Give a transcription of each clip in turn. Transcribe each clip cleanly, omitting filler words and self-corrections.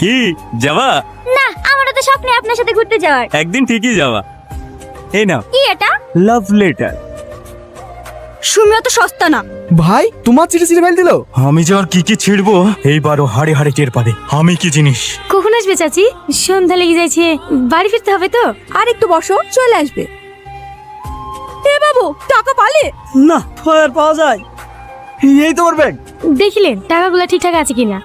কি যাবা? না, আমারও তো স্বপ্নে আপনার সাথে ঘুরতে যাওয়ার। একদিন ঠিকই যাবা। এই নাও কি এটা? Love letter. সুমিও তো সস্তা না। ভাই তোমার চিঠি ছিঁড়ে ফেল দিলো। আমি যে আর কি কি ছিড়বো এইবারও হাড়ে হাড়ে টের পাবে আমি কি জিনিস। কখন আসবে চাচি? সন্ধ্যা লেগে যাচ্ছে, বাড়ি ফিরতে হবে তো। আর একটু বসো, চলে আসবে। এ বাবু, টাকা পালে? না আর পাওয়া যায়। এই তোমার ব্যাগ। দেখিলেন টাকাগুলো ঠিকঠাক আছে কিনা?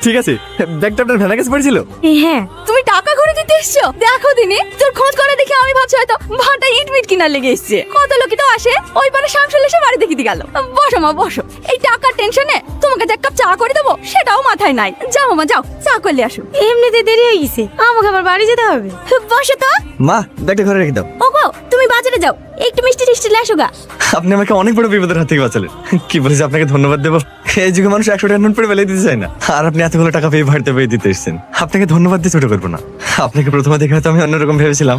ঠিক আছে, ব্যাগটা আপনার ভ্যানের কাছে পড়েছিল। হ্যাঁ। তুমি টাকা ঘুরে দিতে এসছো? দেখো দিনে তোর খোঁজ করে দেখে আমি ভাবছি হয়তো ভাটা ইট মিট কিনার লেগে এসছে। কত লোকই তো আসে, ওই পারে শামসুল এসে বাড়ি দেখে দিয়ে গেল। বসো মা বসো। এই টাকার টেনশনে তোমাকে যে এক কাপ চা করে দেবো সেটাও মাথায় নাই। যাও মা যাও, চা করলে আসো। এমনিতে দেরি হয়ে গেছে, আমাকে আবার বাড়ি যেতে হবে। বসো তো। মা ব্যাগটা ঘরে রেখে দাও। ওগো, তুমি বাজারে যাও, একটু মিষ্টি টিষ্টি লেসো গা। আপনি আমাকে অনেক বড় বিপদের হাত থেকে বাঁচালেন। কি বলেছি আপনাকে ধন্যবাদ দেবো। এই যুগে মানুষ 100 টাকা নোট পড়ে বেলে দিতে চায় না, আর আপনি এতগুলো টাকা পেয়ে বাড়িতে পেয়ে দিতে এসেছেন। আপনাকে ধন্যবাদ দিয়ে ছোট করবো না। আপনাকে প্রথমে দেখে হয়তো আমি অন্যরকম ভেবেছিলাম,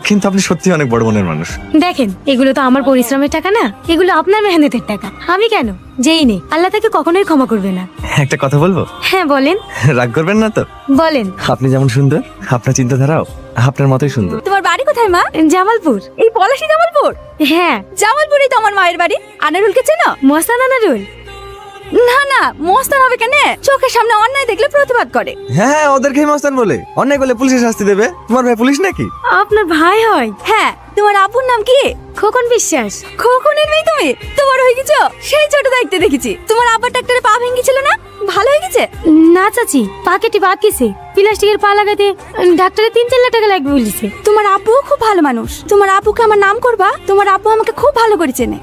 কিন্তু আপনি সত্যি অনেক বড় মনের মানুষ। দেখেন, এগুলো তো আমার পরিশ্রমের টাকা না, এগুলো আপনার মেহনতের টাকা। আমি কেন? যেই নেই আল্লাহ তাকে কখনোই ক্ষমা করবে না। একটা কথা বলবো? হ্যাঁ বলেন। রাগ করবেন না তো? বলেন। আপনি যেমন সুন্দর, আপনার চিন্তাধারাও আপনার মতোই সুন্দর। তোমার বাড়ি কোথায় মা? জামালপুর। এই পলাশী জামালপুর? হ্যাঁ। জামালপুরেই তো আমার মায়ের বাড়ি। আনারুলকে চেনো? মস্তান আনারুল? না না, মস্তান হবে কেন? চোখের সামনে অন্যায় দেখলে প্রতিবাদ করে। হ্যাঁ, ওদেরকেই মস্তান বলে। অন্যায় করলে পুলিশের শাস্তি দেবে। তোমার ভাই পুলিশ নাকি? আপনার ভাই হয়? হ্যাঁ, তোমার আপুর নাম কি? খোকন বিশ্বাস। খোকনের মেয়ে তুমি? তোমার হয়ে গেছো? সেই ছোট দেখতে দেখেছি। তোমার আব্বার ডাক্তারে পা ভেঙেছিল না? ভালো হয়ে গেছে? না চাচি, পা কেটে বাদ গেছে। প্লাস্টিকের পা লাগাতে ডাক্তারে 3-4 লাখ টাকা লাগবে বলেছে। তোমার আপু খুব ভালো মানুষ। তোমার আপুকে আমার নাম করবা, তোমার আপু আমাকে খুব ভালো করে চেনে।